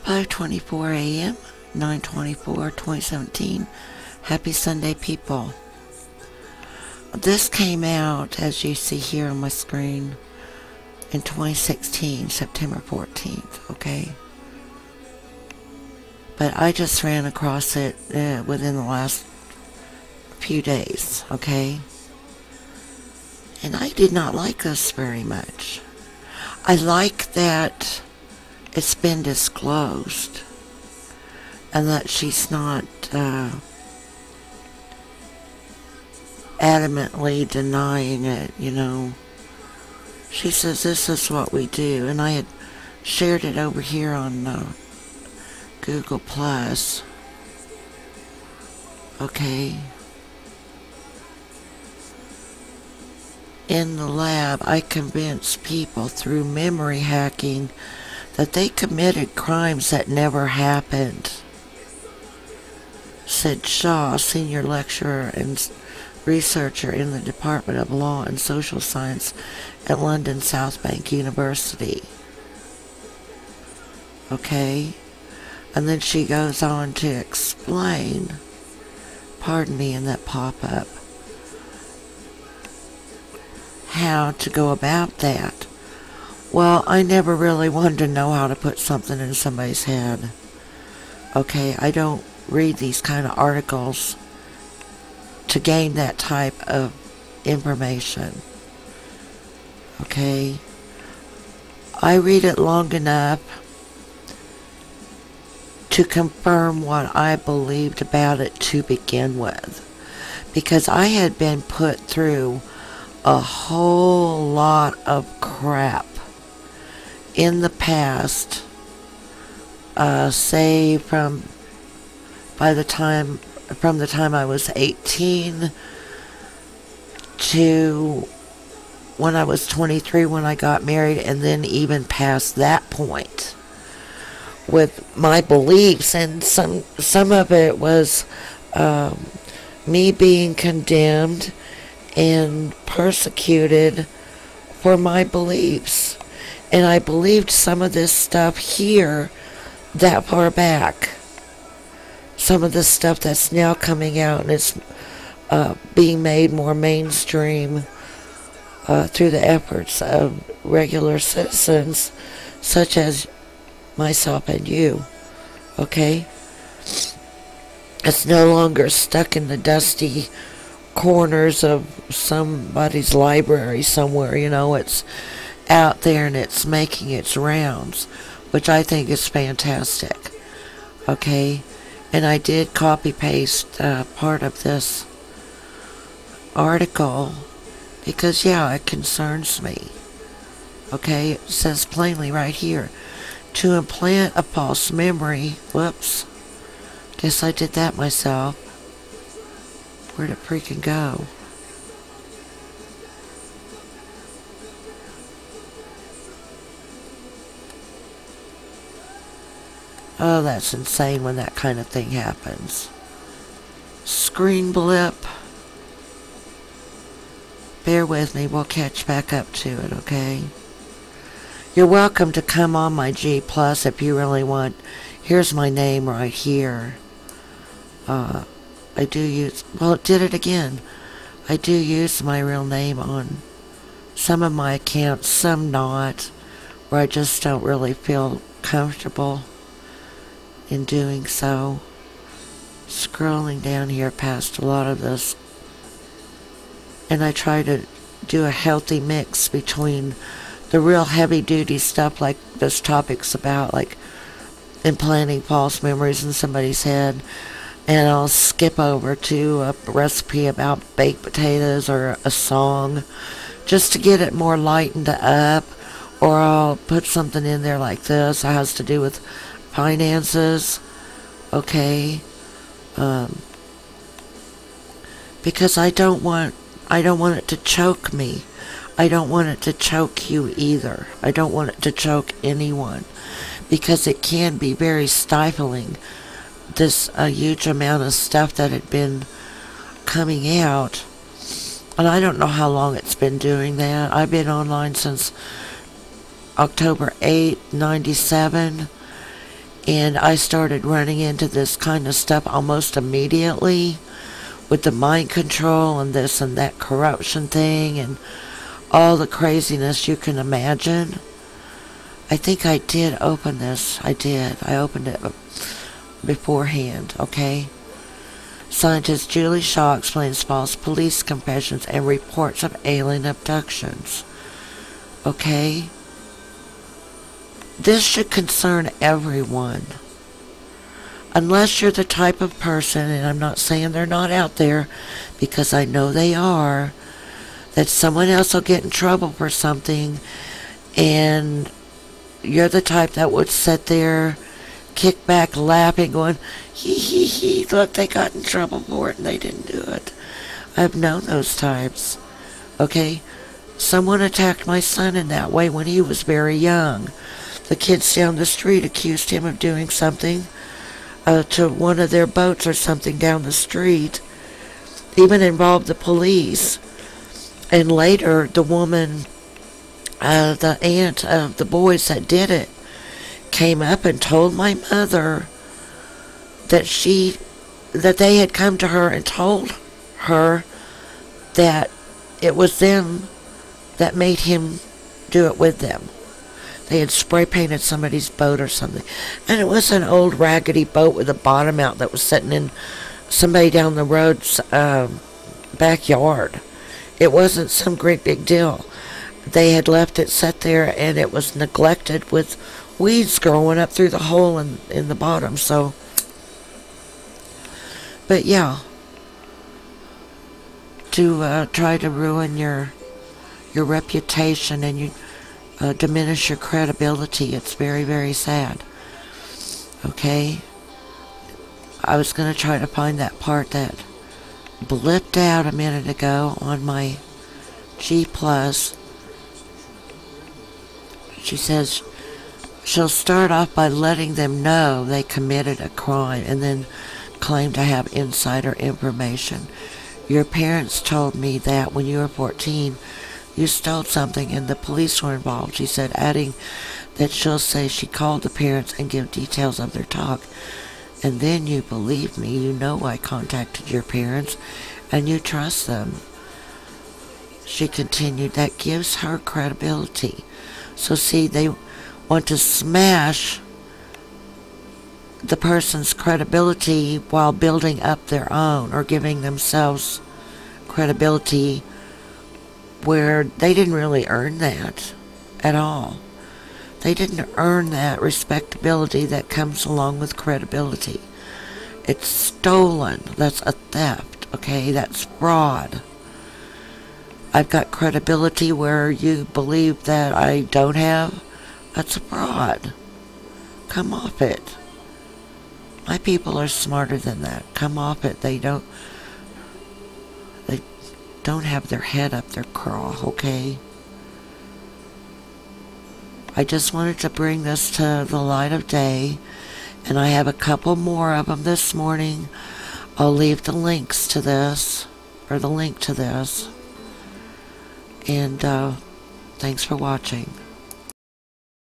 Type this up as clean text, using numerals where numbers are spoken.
5:24 a.m., 9/24/2017. Happy Sunday, people. This came out, as you see here on my screen, in 2016, September 14th, okay? But I just ran across it within the last few days, okay? And I did not like this very much. I like that it's been disclosed and that she's not adamantly denying it, you know. She says this is what we do, and I had shared it over here on Google Plus. Okay. In the lab, I convinced people through memory hacking that they committed crimes that never happened, said Shaw, senior lecturer and researcher in the Department of Law and Social Science at London South Bank University. Okay? And then she goes on to explain, pardon me in that pop-up, how to go about that. Well, I never really wanted to know how to put something in somebody's head. Okay, I don't read these kind of articles to gain that type of information. Okay? I read it long enough to confirm what I believed about it to begin with. Because I had been put through a whole lot of crap in the past, say from the time I was 18 to when I was 23 when I got married, and then even past that point with my beliefs. And some of it was me being condemned and persecuted for my beliefs. And I believed some of this stuff here that far back. Some of the stuff that's now coming out and it's being made more mainstream through the efforts of regular citizens such as myself and you. Okay? It's no longer stuck in the dusty corners of somebody's library somewhere, you know. It's out there and it's making its rounds, which I think is fantastic. Okay? And I did copy paste part of this article because, yeah, it concerns me. Okay? It says plainly right here, to implant a false memory. Whoops. Guess I did that myself. Where'd it freaking go? Oh, that's insane when that kind of thing happens. Screen blip. Bear with me, we'll catch back up to it, okay? You're welcome to come on my G Plus if you really want. Here's my name right here. I do use, well, it did it again. I do use my real name on some of my accounts, some not, where I just don't really feel comfortable in doing so. Scrolling down here past a lot of this, and I try to do a healthy mix between the real heavy duty stuff like this topic's about, like implanting false memories in somebody's head, and I'll skip over to a recipe about baked potatoes or a song just to get it more lightened up, or I'll put something in there like this that has to do with finances, okay, because I don't want it to choke me. I don't want it to choke you either. I don't want it to choke anyone, because it can be very stifling, this huge amount of stuff that had been coming out. And I don't know how long it's been doing that. I've been online since October 8, 97. And I started running into this kind of stuff almost immediately with the mind control and this and that corruption thing and all the craziness you can imagine. I think I did open this. I did. I opened it beforehand, okay? Scientist Julie Shaw explains false police confessions and reports of alien abductions. Okay? This should concern everyone. Unless you're the type of person, and I'm not saying they're not out there, because I know they are, that someone else will get in trouble for something, and you're the type that would sit there, kick back, laughing, going, hee, look, they got in trouble for it, and they didn't do it. I've known those types. Okay? Someone attacked my son in that way when he was very young. The kids down the street accused him of doing something to one of their boats or something down the street. Even involved the police. And later, the woman, the aunt of the boys that did it, came up and told my mother that they had come to her and told her that it was them that made him do it with them. They had spray painted somebody's boat or something. And it was an old raggedy boat with a bottom out that was sitting in somebody down the road's backyard. It wasn't some great big deal. They had left it set there and it was neglected with weeds growing up through the hole in the bottom. So, but yeah, to try to ruin your reputation and you diminish your credibility, it's very, very sad. Okay? I was going to try to find that part that blipped out a minute ago on my G+. She says she'll start off by letting them know they committed a crime and then claim to have insider information. Your parents told me that when you were 14, you stole something and the police were involved, she said, adding that she'll say she called the parents and give details of their talk. And then you believe me, you know I contacted your parents and you trust them. She continued, that gives her credibility. So see, they want to smash the person's credibility while building up their own or giving themselves credibility where they didn't really earn that at all. They didn't earn that respectability that comes along with credibility. It's stolen. That's a theft, okay? That's fraud. I've got credibility where you believe that I don't have. That's a fraud. Come off it. My people are smarter than that. Come off it. They don't have their head up their craw, okay? I just wanted to bring this to the light of day, and I have a couple more of them this morning. I'll leave the links to this, or the link to this, and thanks for watching.